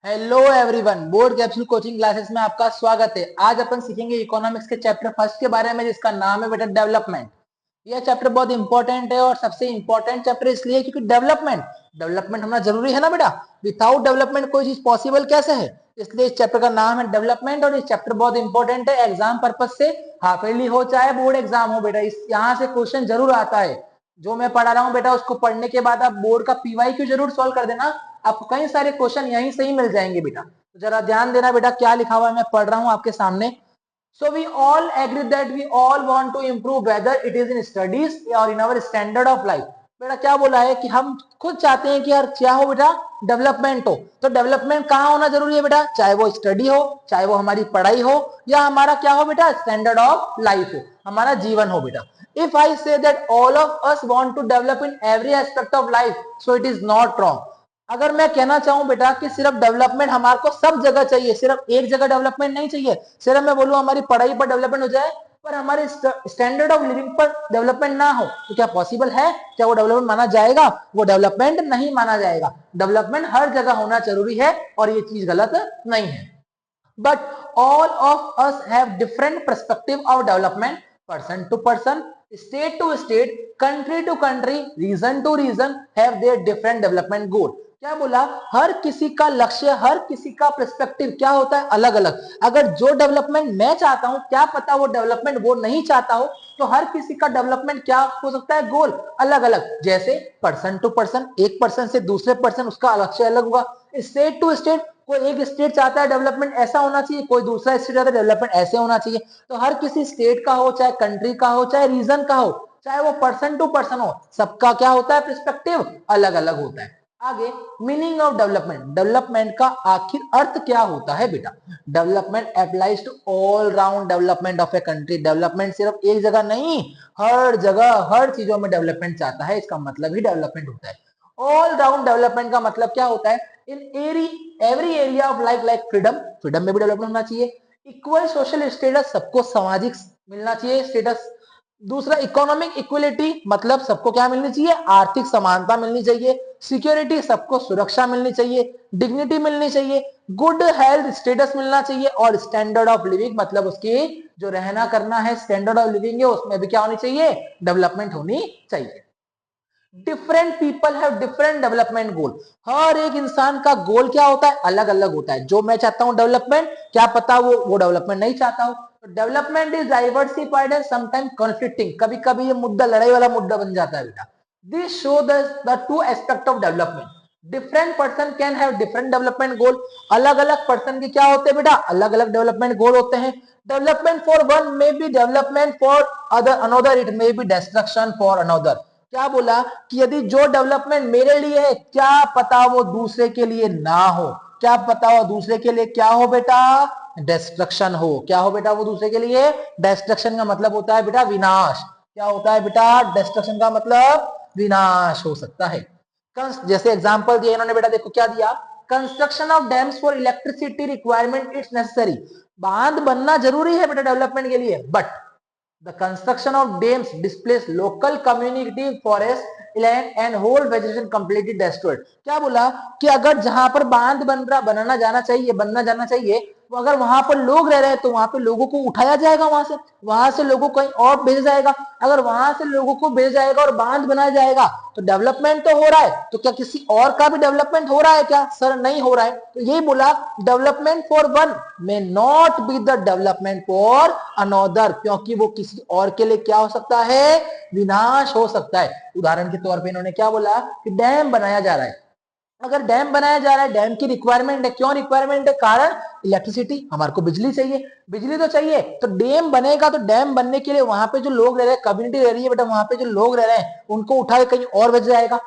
Hello everyone, board capsule coaching classes में आपका स्वागत है। आज अपन सीखेंगे इकोनॉमिक्स के चैप्टर फर्स्ट के बारे में, जिसका नाम है बेटा डेवलपमेंट। यह चैप्टर बहुत इंपॉर्टेंट है और सबसे इंपॉर्टेंट चैप्टर इसलिए क्योंकि डेवलपमेंट डेवलपमेंट होना जरूरी है ना बेटा। विदाउट डेवलपमेंट कोई चीज पॉसिबल कैसे है, इसलिए इस चैप्टर का नाम है डेवलपमेंट। और इस चैप्टर बहुत इंपॉर्टेंट है एग्जाम पर्पज से, हाफ ईयरली हो चाहे बोर्ड एग्जाम हो बेटा, इस यहाँ से क्वेश्चन जरूर आता है। जो मैं पढ़ा रहा हूँ बेटा, उसको पढ़ने के बाद आप बोर्ड का पीवाईक्यू जरूर सॉल्व कर देना। आपको कई सारे क्वेश्चन यहीं से ही मिल जाएंगे बेटा। तो जरा ध्यान देना बेटा, क्या लिखा हुआ है मैं पढ़ रहा हूं आपके सामने। So we all agree that we all want to improve whether it is in studies और in our standard of life. बेटा क्या बोला है कि हम खुद चाहते हैं कि यार क्या हो बेटा, डेवलपमेंट हो। तो डेवलपमेंट कहाँ होना जरूरी है बेटा, चाहे वो स्टडी हो, चाहे वो हमारी पढ़ाई हो, या हमारा क्या हो बेटा, स्टैंडर्ड ऑफ लाइफ हो, हमारा जीवन हो बेटा। If I say that all of us want to develop in every aspect of life, so it is not wrong. अगर मैं कहना चाहूं बेटा कि सिर्फ डेवलपमेंट हमारे को सब जगह चाहिए, सिर्फ एक जगह डेवलपमेंट नहीं चाहिए, सिर्फ मैं बोलूं हमारी पढ़ाई पर डेवलपमेंट हो जाए पर हमारे स्टैंडर्ड ऑफ लिविंग पर डेवलपमेंट ना हो, तो क्या पॉसिबल है? क्या वो डेवलपमेंट माना जाएगा? वो डेवलपमेंट नहीं माना जाएगा। डेवलपमेंट हर जगह होना जरूरी है और ये चीज गलत नहीं है। But all of us have different perspective of development, person to person, state to state, country to country, region to region have their different development goal। क्या बोला, हर किसी का लक्ष्य, हर किसी का पर्सपेक्टिव क्या होता है, अलग अलग। अगर जो डेवलपमेंट मैं चाहता हूं, क्या पता वो डेवलपमेंट वो नहीं चाहता हो, तो हर किसी का डेवलपमेंट क्या हो सकता है, गोल अलग अलग। जैसे पर्सन टू पर्सन, एक पर्सन से दूसरे पर्सन उसका लक्ष्य अलग होगा। स्टेट टू स्टेट, कोई एक स्टेट चाहता है डेवलपमेंट ऐसा होना चाहिए, कोई दूसरा स्टेट चाहता है डेवलपमेंट ऐसे होना चाहिए। तो हर किसी स्टेट का हो, चाहे कंट्री का हो, चाहे रीजन का हो, चाहे वो पर्सन टू पर्सन हो, सबका क्या होता है, पर्सपेक्टिव अलग अलग होता है। आगे, मीनिंग ऑफ डेवलपमेंट, डेवलपमेंट का आखिर अर्थ क्या होता है बेटा। Development applies to all round development of a country. Development सिर्फ एक जगह नहीं, हर जगह हर चीजों में डेवलपमेंट चाहता है, इसका मतलब ही डेवलपमेंट होता है। ऑल राउंड डेवलपमेंट का मतलब क्या होता है, in every area of life, like freedom, freedom में भी डेवलपमेंट होना चाहिए। इक्वल सोशल स्टेटस, सबको सामाजिक मिलना चाहिए स्टेटस। दूसरा, इकोनॉमिक इक्वलिटी, मतलब सबको क्या मिलनी चाहिए, आर्थिक समानता मिलनी चाहिए। सिक्योरिटी, सबको सुरक्षा मिलनी चाहिए, डिग्निटी मिलनी चाहिए। गुड हेल्थ स्टेटस मिलना चाहिए। और स्टैंडर्ड ऑफ लिविंग, मतलब उसकी जो रहना करना है, स्टैंडर्ड ऑफ लिविंग है, उसमें भी क्या होनी चाहिए, डेवलपमेंट होनी चाहिए। Different people have different development goal. हर एक इंसान का गोल क्या होता है, अलग अलग होता है। जो मैं चाहता हूं डेवलपमेंट, क्या पता वो डेवलपमेंट नहीं चाहता हो। Development is diversified and sometime conflicting, कभी कभी ये मुद्दा लड़ाई वाला मुद्दा बन जाता है बेटा। This show the two aspect of development. Different person can have different development गोल। अलग अलग पर्सन के क्या होते हैं बेटा, अलग अलग डेवलपमेंट गोल होते हैं। Development for one may be development for other another, it may be destruction for another. क्या बोला कि यदि जो डेवलपमेंट मेरे लिए है, क्या पता वो दूसरे के लिए ना हो। क्या पता वो दूसरे के लिए क्या हो बेटा, डिस्ट्रक्शन हो। क्या हो बेटा वो दूसरे के लिए, डिस्ट्रक्शन का मतलब होता है बेटा विनाश। क्या होता है बेटा, डिस्ट्रक्शन का मतलब विनाश हो सकता है। जैसे एग्जांपल दिया इन्होंने बेटा, देखो क्या दिया, construction of dams for electricity requirement it's necessary. बांध बनना जरूरी है बेटा डेवलपमेंट के लिए, but the construction of dams displace local community forest land and whole vegetation completely destroyed। क्या बोला कि अगर जहां पर बांध बनना जाना चाहिए, तो अगर वहां पर लोग रह रहे हैं तो वहां पे लोगों को उठाया जाएगा, वहां से लोगों को कहीं और भेजा जाएगा। अगर वहां से लोगों को भेजा जाएगा और बांध बनाया जाएगा, तो डेवलपमेंट तो हो रहा है, तो क्या किसी और का भी डेवलपमेंट हो रहा है क्या, सर नहीं हो रहा है। तो यही बोला, development for one may not be the development for another, क्योंकि वो किसी और के लिए क्या हो सकता है, विनाश हो सकता है। उदाहरण के तौर पे इन्होंने क्या बोला कि डैम बनाया जा रहा है। अगर डैम बनाया जा रहा है, डैम की रिक्वायरमेंट है, क्यों रिक्वायरमेंट है, कारण इलेक्ट्रिसिटी, हमारे को बिजली चाहिए, बिजली तो चाहिए। तो डैम बनेगा, तो डैम बनने के लिए वहां पे जो लोग रह रहे हैं, कम्युनिटी रह रही है बेटा, वहां पे जो लोग रह रहे हैं उनको उठा के कहीं और भेजा जाएगा।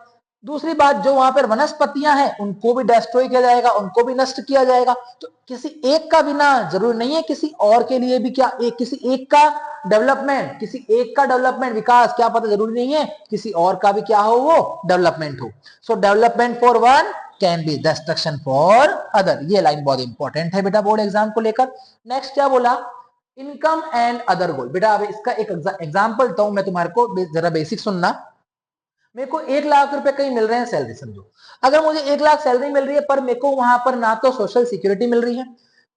दूसरी बात, जो वहां पर वनस्पतियां हैं उनको भी डिस्ट्रॉय किया जाएगा, उनको भी नष्ट किया जाएगा। तो किसी एक का बिना जरूरी नहीं है किसी और के लिए भी क्या, किसी एक का डेवलपमेंट, किसी एक का डेवलपमेंट विकास, क्या पता जरूरी नहीं है किसी और का भी क्या हो, वो डेवलपमेंट हो। सो development for one can be destruction for other. ये लाइन बहुत इंपॉर्टेंट है बेटा बोर्ड एग्जाम को लेकर। नेक्स्ट क्या बोला, इनकम एंड अदर गोल। बेटा अब इसका एक एग्जाम्पल तो मैं तुम्हारे को जरा बेसिक सुनना। मेरे को 1 लाख रुपए कहीं मिल रहे हैं सैलरी, समझो अगर मुझे 1 लाख सैलरी मिल रही है पर मेरे को वहां पर ना तो सोशल सिक्योरिटी मिल रही है,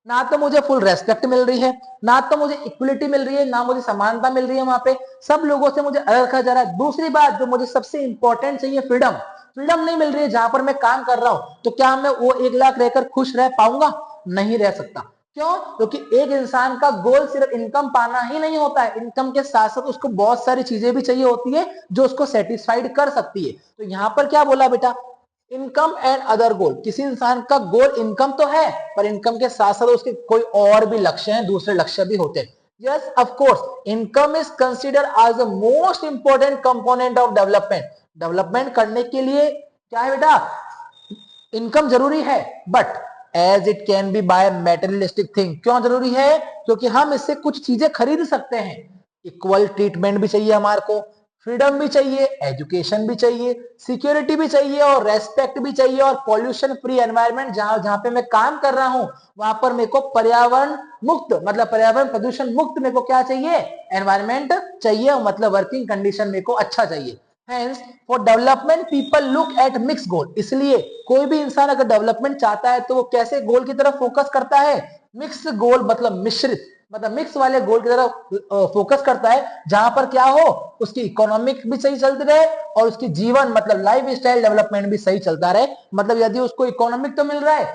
ना तो मुझे फुल रेस्पेक्ट मिल रही है, ना तो मुझे इक्वलिटी मिल रही है, ना मुझे समानता मिल रही है, वहां पे सब लोगों से मुझे अलग रखा जा रहा है। दूसरी बात जो मुझे सबसे इंपॉर्टेंट चाहिए, फ्रीडम, फ्रीडम नहीं मिल रही है जहां पर मैं काम कर रहा हूं, तो क्या मैं वो 1 लाख रहकर खुश रह पाऊंगा? नहीं रह सकता। क्यों? क्योंकि एक इंसान का गोल सिर्फ इनकम पाना ही नहीं होता है, इनकम के साथ साथ उसको बहुत सारी चीजें भी चाहिए होती है जो उसको सेटिस्फाइड कर सकती है। तो यहां पर क्या बोला बेटा, इनकम एंड अदर गोल। किसी इंसान का गोल इनकम तो है, पर इनकम के साथ साथ उसके कोई और भी लक्ष्य हैं, दूसरे लक्ष्य भी होते हैं। Yes of course, income is consider as the most important component of development. Development करने के लिए क्या है बेटा, इनकम जरूरी है, but as it can be by materialistic thing. क्यों जरूरी है? क्योंकि हम इससे कुछ चीजें खरीद सकते हैं। इक्वल ट्रीटमेंट भी चाहिए हमारे को, फ्रीडम भी चाहिए, एजुकेशन भी चाहिए, सिक्योरिटी भी चाहिए और रेस्पेक्ट भी चाहिए, और पॉल्यूशन फ्री एनवायरनमेंट जहां जहां पे मैं काम कर रहा हूं वहां पर मेरे को पर्यावरण मुक्त, मतलब पर्यावरण प्रदूषण मुक्त मेरे को क्या चाहिए, एनवायरनमेंट चाहिए, मतलब वर्किंग कंडीशन मेरे को अच्छा चाहिए। Hence, for development people look at mixed goal। इसलिए कोई भी इंसान अगर डेवलपमेंट चाहता है तो वो कैसे गोल की तरफ फोकस करता है, मिक्स गोल, मतलब मिश्रित, मतलब मिक्स वाले गोल की तरफ फोकस करता है, जहां पर क्या हो, उसकी इकोनॉमिक भी सही चलती रहे और उसकी जीवन मतलब लाइफ स्टाइल डेवलपमेंट भी सही चलता रहे। मतलब यदि उसको इकोनॉमिक तो मिल रहा है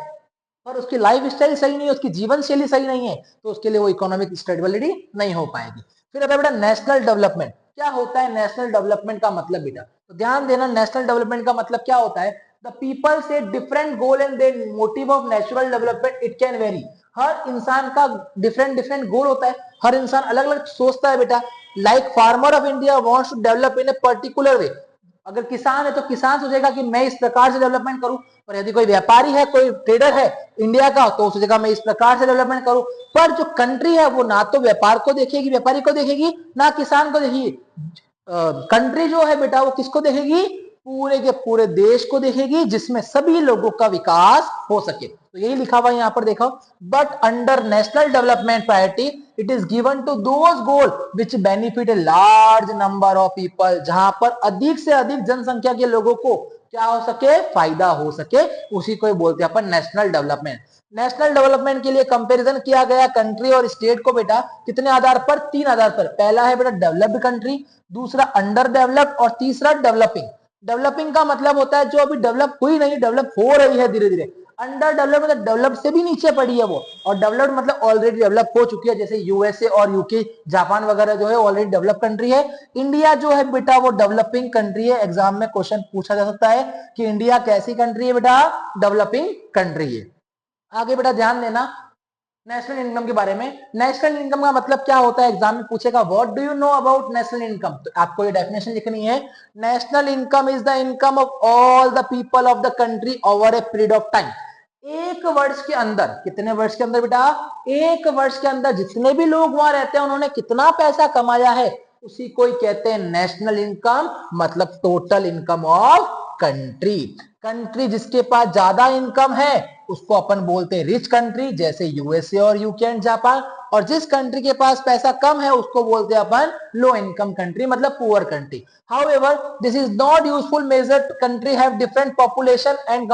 पर उसकी लाइफ स्टाइल सही नहीं है, उसकी जीवन शैली सही नहीं है, तो उसके लिए वो इकोनॉमिक स्टेबिलिटी नहीं हो पाएगी। फिर आता है बेटा नेशनल डेवलपमेंट। क्या होता है नेशनल डेवलपमेंट का मतलब बेटा, तो ध्यान देना, नेशनल डेवलपमेंट का मतलब क्या होता है, द पीपल से different goal and their motive of natural development it can vary. हर इंसान का डिफरेंट डिफरेंट गोल होता है, हर इंसान अलग अलग सोचता है बेटा। Like farmer of India wants to develop in a particular way. अगर किसान है तो किसान सोचेगा कि मैं इस प्रकार से डेवलपमेंट करूं, पर यदि कोई व्यापारी है, कोई ट्रेडर है इंडिया का, तो सोचेगा मैं इस प्रकार से डेवलपमेंट करूं। पर जो कंट्री है वो ना तो व्यापार को देखेगी, व्यापारी को देखेगी, ना किसान को देखेगी। कंट्री जो है बेटा वो किसको देखेगी, पूरे के पूरे देश को देखेगी, जिसमें सभी लोगों का विकास हो सके। तो यही लिखा हुआ यहां पर देखो, but under national development priority it is given to those goal which benefit a large number of people. जहां पर अधिक से अधिक जनसंख्या के लोगों को क्या हो सके, फायदा हो सके, उसी को बोलते हैं अपन नेशनल डेवलपमेंट। नेशनल डेवलपमेंट के लिए कंपैरिजन किया गया कंट्री और स्टेट को बेटा कितने आधार पर, 3 आधार पर। पहला है बेटा डेवलप्ड कंट्री, दूसरा अंडर डेवलप्ड और तीसरा डेवलपिंग। डेवलपिंग का मतलब होता है जो अभी डेवलप हुई नहीं, डेवलप हो रही है धीरे धीरे। अंडर डेवलप मतलब डेवलप से भी नीचे पड़ी है वो, और डेवलप्ड मतलब ऑलरेडी डेवलप हो चुकी है, जैसे यूएसए और यूके, जापान वगैरह जो है ऑलरेडी डेवलप कंट्री है। इंडिया जो है बेटा वो डेवलपिंग कंट्री है। एग्जाम में क्वेश्चन पूछा जा सकता है कि इंडिया कैसी कंट्री है बेटा, डेवलपिंग कंट्री है। आगे बेटा ध्यान देना नेशनल इनकम के बारे में। नेशनल इनकम का मतलब क्या होता है, एग्जाम में पूछेगा what do you know about national income, तो आपको ये डेफिनेशन लिखनी है। National income is the income of all the people of the country over a period of time. एक वर्ष के अंदर, कितने वर्ष के अंदर बेटा, एक वर्ष के अंदर जितने भी लोग वहां रहते हैं उन्होंने कितना पैसा कमाया है, उसी को ही कहते हैं नेशनल इनकम, मतलब total income of country. Country जिसके पास ज्यादा इनकम है उसको अपन बोलते हैं रिच कंट्री, जैसे यूएसए और यूके एंड जापान। और जिस कंट्री के पास पैसा कम है उसको बोलते हैं अपन लो इनकम कंट्री, मतलब poor country. However this is not useful measure, country have different population and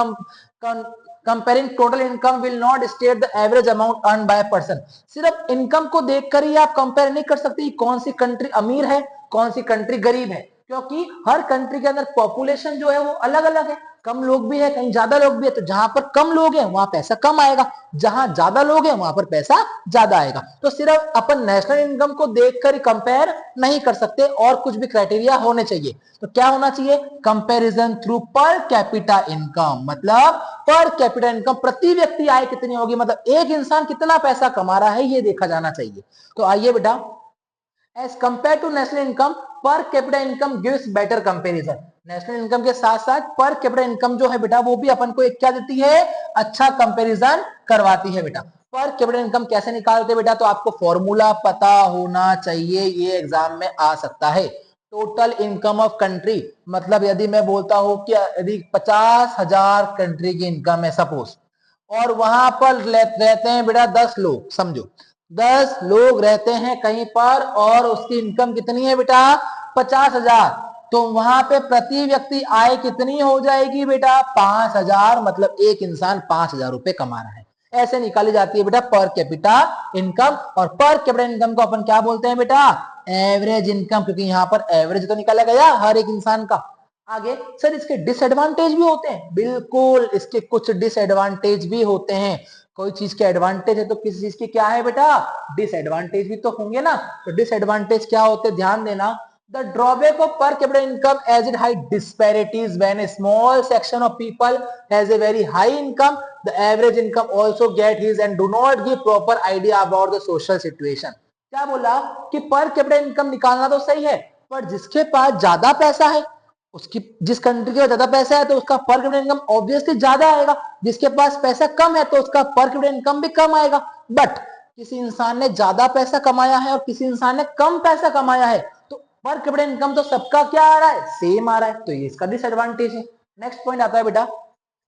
comparing total income will not state the average amount earn by person. सिर्फ इनकम को देखकर ही आप कंपेयर नहीं कर सकते कौन सी कंट्री अमीर है कौन सी कंट्री गरीब है, क्योंकि हर कंट्री के अंदर पॉपुलेशन जो है वो अलग अलग है। कम लोग भी है, कहीं ज्यादा लोग भी है, तो जहां पर कम लोग हैं वहां पैसा कम आएगा, जहां ज्यादा लोग हैं वहां पर पैसा ज्यादा आएगा। तो सिर्फ अपन नेशनल इनकम को देखकर ही कंपेयर नहीं कर सकते, और कुछ भी क्राइटेरिया होने चाहिए। तो क्या होना चाहिए, कंपैरिजन थ्रू पर कैपिटा इनकम, मतलब पर कैपिटा इनकम, प्रति व्यक्ति आय कितनी होगी, मतलब एक इंसान कितना पैसा कमा रहा है ये देखा जाना चाहिए। तो आइए बेटा, as compare to national income per capita income gives better comparison. National income के साथ साथ पर कैपिटा इनकम जो है बेटा वो भी अपन को एक क्या देती है, अच्छा कंपैरिजन करवाती है बेटा। पर कैपिटा इनकम कैसे निकालते हैं बेटा, तो आपको फॉर्मूला पता होना चाहिए, ये एग्जाम में आ सकता है। टोटल इनकम ऑफ कंट्री, मतलब यदि मैं बोलता हूं कि यदि 50,000 कंट्री की इनकम है सपोज, और वहां पर रहते हैं बेटा 10 लोग, समझो 10 लोग रहते हैं कहीं पर और उसकी इनकम कितनी है बेटा, 50,000। तो वहां पे प्रति व्यक्ति आय कितनी हो जाएगी बेटा? 5,000, मतलब एक इंसान 5,000 रुपए कमा रहा है। ऐसे निकाली जाती है बेटा पर कैपिटा इनकम। और पर कैपिटा इनकम को अपन क्या बोलते हैं बेटा? एवरेज इनकम, क्योंकि यहाँ पर एवरेज तो निकाला गया हर एक इंसान का। आगे सर इसके डिसएडवांटेज भी होते हैं? बिल्कुल, इसके कुछ डिसएडवांटेज भी होते हैं। कोई चीज के एडवांटेज है तो किसी चीज की क्या है बेटा? डिसएडवांटेज भी तो होंगे ना। तो डिसएडवांटेज क्या होते हैं ध्यान देना। The drawback of per capita income as it high disparities when a small section of people has a very high income, the average income also get his and do not give proper idea about the social situation. क्या बोला कि पर capita income निकालना तो सही है, पर जिसके पास ज्यादा पैसा है, उसकी जिस कंट्री के पास ज्यादा पैसा है तो उसका पर कैपिटा इनकम ऑब्वियसली ज्यादा आएगा। जिसके पास पैसा कम है तो उसका पर कैपिटा इनकम भी कम आएगा। बट किसी इंसान ने ज्यादा पैसा कमाया है और किसी इंसान ने कम पैसा कमाया है तो पर कैपिटा इनकम तो सबका क्या आ रहा है? सेम आ रहा है। तो ये इसका डिसएडवांटेज है। नेक्स्ट पॉइंट आता है बेटा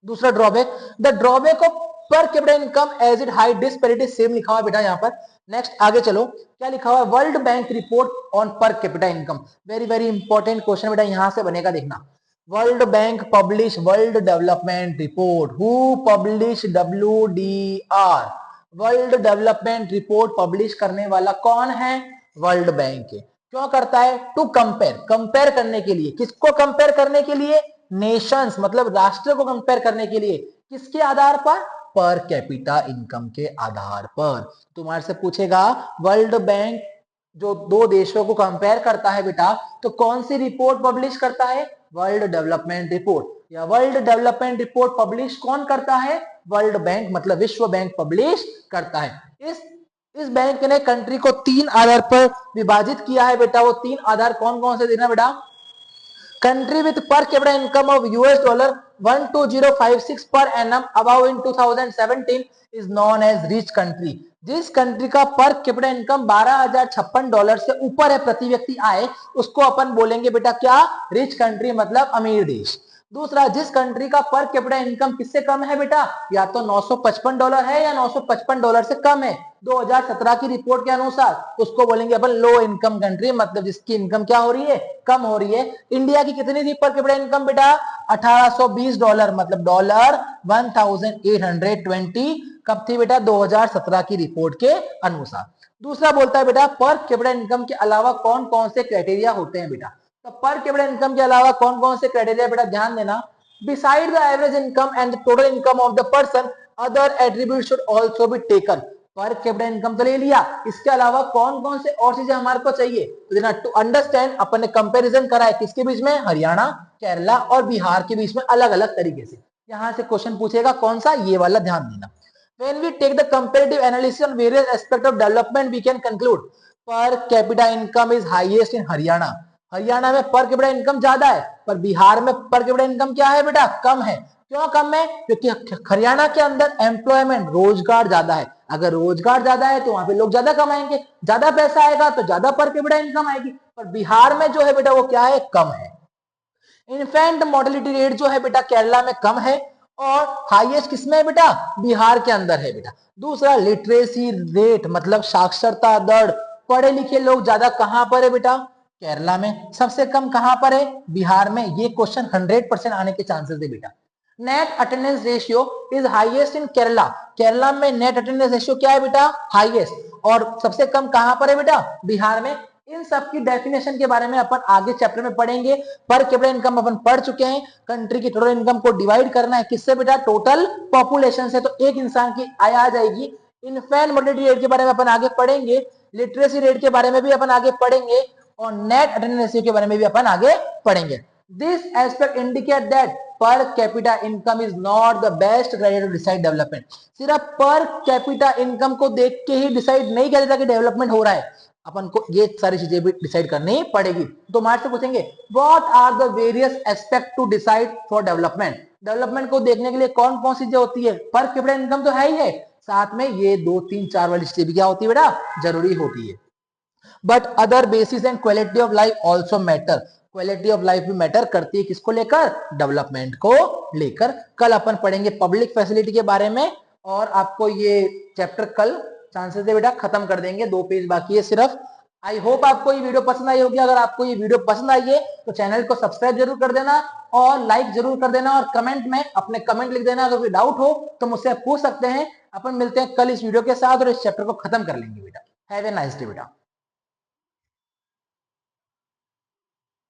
दूसरा drawback. The drawback of per capita income as it high disparity, same लिखा हुआ बेटा यहाँ पर। नेक्स्ट आगे चलो, क्या लिखा हुआ? वर्ल्ड बैंक रिपोर्ट ऑन पर capita income. Very very important question बेटा यहां से बनेगा, देखना। World bank publish world development report. Who publish? WDR। World development report publish करने वाला कौन है? वर्ल्ड बैंक है। क्यों करता है? टू कंपेयर करने के लिए। किसको कंपेयर करने के लिए? नेशंस, मतलब राष्ट्र को कंपेयर करने के लिए। किसके आधार पर? पर कैपिटा इनकम के आधार पर। तुम्हारे से पूछेगा वर्ल्ड बैंक जो दो देशों को कंपेयर करता है बेटा, तो कौन सी रिपोर्ट पब्लिश करता है? World development report. या वर्ल्ड डेवलपमेंट रिपोर्ट पब्लिश कौन करता है? वर्ल्ड बैंक, मतलब विश्व बैंक पब्लिश करता है। इस बैंक ने कंट्री को 3 आधार पर विभाजित किया है बेटा। वो 3 आधार कौन कौन से देना बेटा? Country with per capita income of $12056 per annum above in 2017 is known as rich country. जिस कंट्री का पर कैपिटा इनकम $12,056 से ऊपर है प्रति व्यक्ति आए, उसको अपन बोलेंगे बेटा क्या? रिच कंट्री, मतलब अमीर देश। दूसरा, जिस कंट्री का पर कैपिटा इनकम किससे कम है बेटा? या तो $955 है या $955 से कम है 2017 की रिपोर्ट के अनुसार, उसको बोलेंगे अपन लो इनकम कंट्री, मतलब जिसकी इनकम क्या हो रही है? कम हो रही है। इंडिया की कितनी थी पर कैपिटा इनकम बेटा? $1820, मतलब $1820। कब थी बेटा? 2017 की रिपोर्ट के अनुसार। दूसरा बोलता है बेटा पर कैपिटा इनकम के अलावा कौन कौन से क्राइटेरिया होते हैं बेटा? तो पर कैपिटा इनकम के अलावा कौन कौन से क्राइटेरिया बेटा ध्यान देना। Beside the average income and the total income of the person, other attribute should also be taken. पर कैपिटा इनकम तो ले लिया, इसके अलावा कौन कौन से और चीजें हमारे को चाहिए? तो देना टू अंडरस्टैंड, अपन ने कंपैरिजन करा है किसके बीच में? हरियाणा, केरला और बिहार के बीच में अलग अलग तरीके से। यहां से क्वेश्चन पूछेगा कौन सा? ये वाला, ध्यान देना। When we take the comparative analysis on various aspects of development, we can conclude per capita income is highest in Haryana. Haryana में पर कैपिटा इनकम ज्यादा है, पर बिहार में पर कैपिटा इनकम क्या है बेटा? कम है। क्यों कम है? क्योंकि हरियाणा के अंदर एम्प्लॉयमेंट, रोजगार ज्यादा है। अगर रोजगार ज्यादा है तो वहां पे लोग ज्यादा कमाएंगे, ज्यादा पैसा आएगा तो ज्यादा पर कैपिटा इनकम आएगी। पर बिहार में जो है बेटा वो क्या है? कम है। इन्फेंट मोर्टेलिटी रेट जो है बेटा केरला में कम है और हाईएस्ट किसमें है बेटा? बिहार के अंदर है बेटा। दूसरा, लिटरेसी रेट, मतलब साक्षरता दर, पढ़े लिखे लोग ज्यादा कहां पर है बेटा? केरला में। सबसे कम कहां पर है? बिहार में। ये क्वेश्चन 100% आने के चांसेस है बेटा। Net attendance ratio is highest in Kerala. Kerala में नेट अटेंडेंस रेशियो क्या है बेटा? हाईएस्ट। और सबसे कम कहां पर है बेटा? बिहार में। इन सब की डेफिनेशन के बारे में अपन आगे चैप्टर में पढ़ेंगे। पर कैपिटा इनकम अपन पढ़ चुके हैं। कंट्री की टोटल इनकम को डिवाइड करना है किससे बेटा? टोटल पॉपुलेशन से, तो एक इंसान की आय आ जाएगी। इन्फेंट मोर्टेलिटी रेट के बारे में अपन आगे पढ़ेंगे। लिटरेसी रेट के बारे में भी अपन आगे पढ़ेंगे और नेट अटेंडेंस रेशियो के बारे में भी अपन आगे पढ़ेंगे। This aspect indicate that per capita income is not the best criteria to decide development. सिर्फ पर कैपिटा इनकम को देख के ही डिसाइड नहीं किया जाता कि डेवलपमेंट हो रहा है, अपन को ये सारी चीजें भी डिसाइड करनी पड़ेगी। तो मार्च से पूछेंगे what are the various aspect to decide for development. Development को देखने के लिए कौन कौन सी चीजें होती है? पर कैपिटा इनकम तो है ही है, साथ में ये 2 3 4 वाली चीजें भी क्या होती है बेटा? जरूरी होती है। But other basis and quality of life also matter. Quality of life भी मैटर करती है, किसको लेकर? डेवलपमेंट को लेकर। कल अपन पढ़ेंगे पब्लिक फैसिलिटी के बारे में और आपको ये चैप्टर कल चांसेस है बेटा खत्म कर देंगे, 2 पेज बाकी है सिर्फ। आई होप आपको ये वीडियो पसंद आई होगी। अगर आपको ये वीडियो पसंद आई है तो चैनल को सब्सक्राइब जरूर कर देना और लाइक जरूर कर देना और कमेंट में अपने कमेंट लिख देना। अगर कोई डाउट हो तो मुझसे पूछ सकते हैं। अपन मिलते हैं कल इस वीडियो के साथ और इस चैप्टर को खत्म कर लेंगे बेटा। हैव ए नाइस डे बेटा।